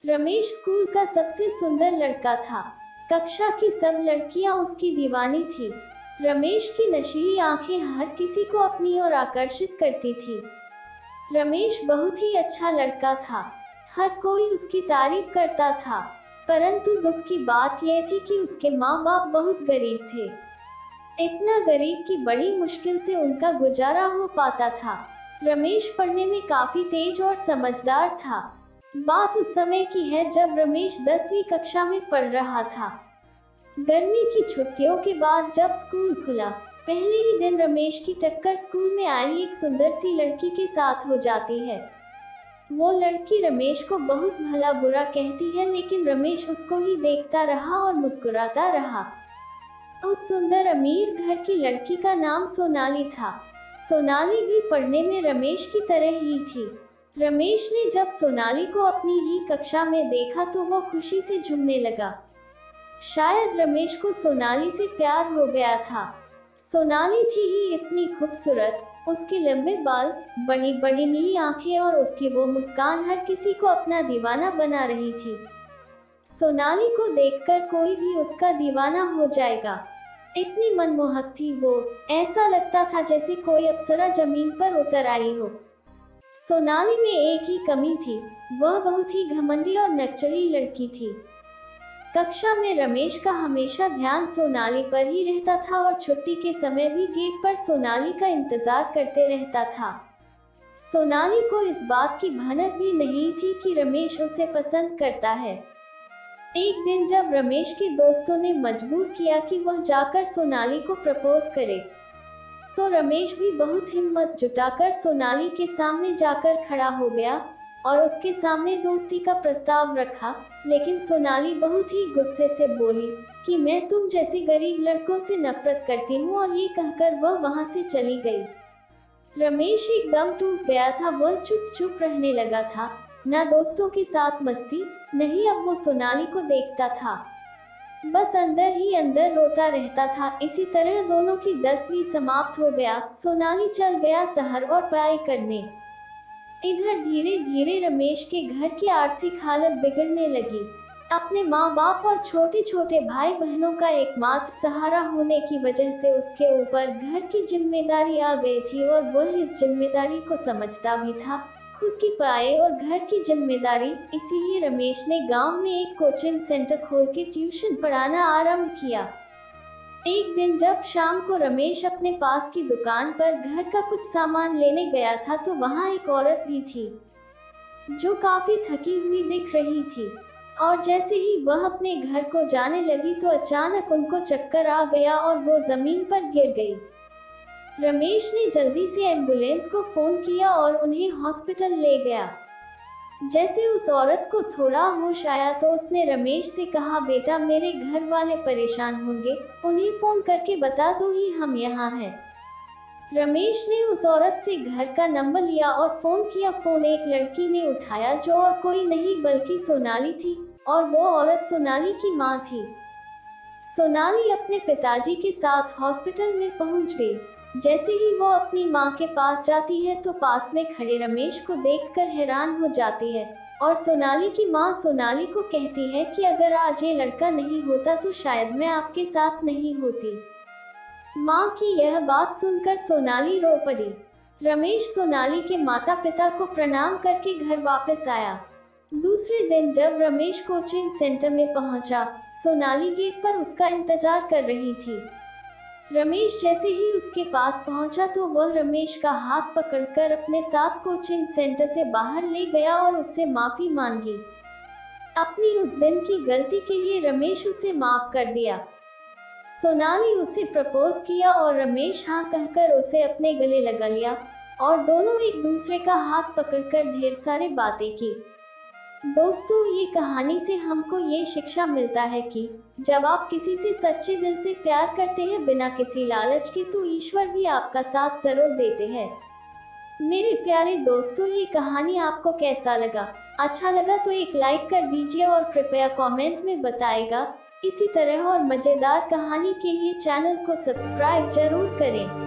Ramesh school का सबसे सुंदर लड़का था। कक्षा की सब लड़कियां उसकी दीवानी थी। रमेश की नशीली आंखें हर किसी को अपनी ओर आकर्षित करती थी। रमेश बहुत ही अच्छा लड़का था। हर कोई उसकी तारीफ करता था। परंतु दुख की बात यह थी कि उसके माँ बाप बहुत गरीब थे। इतना गरीब कि बड़ी मुश्किल से उनका गुजारा हो पाता था। रमेश पढ़ने में काफी तेज और समझदार था। बात उस समय की है जब रमेश 10वीं कक्षा में पढ़ रहा था। गर्मी की छुट्टियों के बाद जब स्कूल खुला, पहले ही दिन रमेश की टक्कर स्कूल में आई एक सुंदर सी लड़की के साथ हो जाती है। वो लड़की रमेश को बहुत भला बुरा कहती है, लेकिन रमेश उसको ही देखता रहा और मुस्कुराता रहा। उस सुंदर अमीर घर की लड़की का नाम सोनाली था। सोनाली भी पढ़ने में रमेश की तरह ही थी। रमेश ने जब सोनाली को अपनी ही कक्षा में देखा तो वो खुशी से झूमने लगा। शायद रमेश को सोनाली से प्यार हो गया था। सोनाली थी ही इतनी खूबसूरत, उसके लंबे बाल, बड़ी बड़ी नीली आंखें और उसकी वो मुस्कान हर किसी को अपना दीवाना बना रही थी। सोनाली को देखकर कोई भी उसका दीवाना हो जाएगा। इतनी मनमोहक थी वो, ऐसा लगता था जैसे कोई अप्सरा जमीन पर उतर आई हो। सोनाली में एक ही कमी थी, वह बहुत ही घमंडी और नकचरी लड़की थी। कक्षा में रमेश का हमेशा ध्यान सोनाली पर ही रहता था और छुट्टी के समय भी गेट पर सोनाली का इंतजार करते रहता था। सोनाली को इस बात की भनक भी नहीं थी कि रमेश उसे पसंद करता है। एक दिन जब रमेश के दोस्तों ने मजबूर किया कि वह जाकर सोनाली को प्रपोज करे, तो रमेश भी बहुत हिम्मत जुटाकर सोनाली के सामने जाकर खड़ा हो गया और उसके सामने दोस्ती का प्रस्ताव रखा। लेकिन सोनाली बहुत ही गुस्से से बोली कि मैं तुम जैसे गरीब लड़कों से नफरत करती हूँ, और ये कहकर वह वहाँ से चली गई। रमेश एकदम टूट गया था। वह चुप चुप रहने लगा था, ना दोस्तों के साथ मस्ती, नहीं अब वो सोनाली को देखता था, बस अंदर ही अंदर रोता रहता था। इसी तरह दोनों की 10वीं समाप्त हो गया। सोनाली चल गया शहर और पढ़ाई करने। इधर धीरे धीरे रमेश के घर की आर्थिक हालत बिगड़ने लगी। अपने माँ बाप और छोटे छोटे भाई बहनों का एकमात्र सहारा होने की वजह से उसके ऊपर घर की जिम्मेदारी आ गई थी, और वह इस जिम्मेदारी को समझता भी था, खुद की पढ़ाई और घर की जिम्मेदारी। इसीलिए रमेश ने गांव में एक कोचिंग सेंटर खोल के ट्यूशन पढ़ाना आरंभ किया। एक दिन जब शाम को रमेश अपने पास की दुकान पर घर का कुछ सामान लेने गया था, तो वहां एक औरत भी थी जो काफी थकी हुई दिख रही थी, और जैसे ही वह अपने घर को जाने लगी तो अचानक उनको चक्कर आ गया और वो जमीन पर गिर गई। रमेश ने जल्दी से एम्बुलेंस को फोन किया और उन्हें हॉस्पिटल ले गया। जैसे उस औरत को थोड़ा होश आया तो उसने रमेश से कहा, बेटा मेरे घर वाले परेशान होंगे, उन्हें फोन करके बता दो ही हम यहाँ हैं। रमेश ने उस औरत से घर का नंबर लिया और फोन किया। फोन एक लड़की ने उठाया जो और कोई नहीं बल्कि सोनाली थी, और वो औरत सोनाली की माँ थी। सोनाली अपने पिताजी के साथ हॉस्पिटल में पहुंच गई। जैसे ही वो अपनी माँ के पास जाती है तो पास में खड़े रमेश को देखकर हैरान हो जाती है, और सोनाली की माँ सोनाली को कहती है कि अगर आज ये लड़का नहीं होता तो शायद मैं आपके साथ नहीं होती। माँ की यह बात सुनकर सोनाली रो पड़ी। रमेश सोनाली के माता पिता को प्रणाम करके घर वापस आया। दूसरे दिन जब रमेश कोचिंग सेंटर में पहुंचा, सोनाली गेट पर उसका इंतजार कर रही थी। रमेश जैसे ही उसके पास पहुंचा तो वह रमेश का हाथ पकड़कर अपने साथ कोचिंग सेंटर से बाहर ले गया और उससे माफी मांगी। अपनी उस दिन की गलती के लिए रमेश उसे माफ कर दिया। सोनाली उसे प्रपोज किया और रमेश हाँ कहकर उसे अपने गले लगा लिया, और दोनों एक दूसरे का हाथ पकड़कर ढेर सारी बातें की। दोस्तों, ये कहानी से हमको ये शिक्षा मिलता है कि जब आप किसी से सच्चे दिल से प्यार करते हैं बिना किसी लालच के, तो ईश्वर भी आपका साथ जरूर देते हैं। मेरे प्यारे दोस्तों, ये कहानी आपको कैसा लगा? अच्छा लगा तो एक लाइक कर दीजिए और कृपया कमेंट में बताइएगा। इसी तरह और मजेदार कहानी के लिए चैनल को सब्सक्राइब जरूर करें।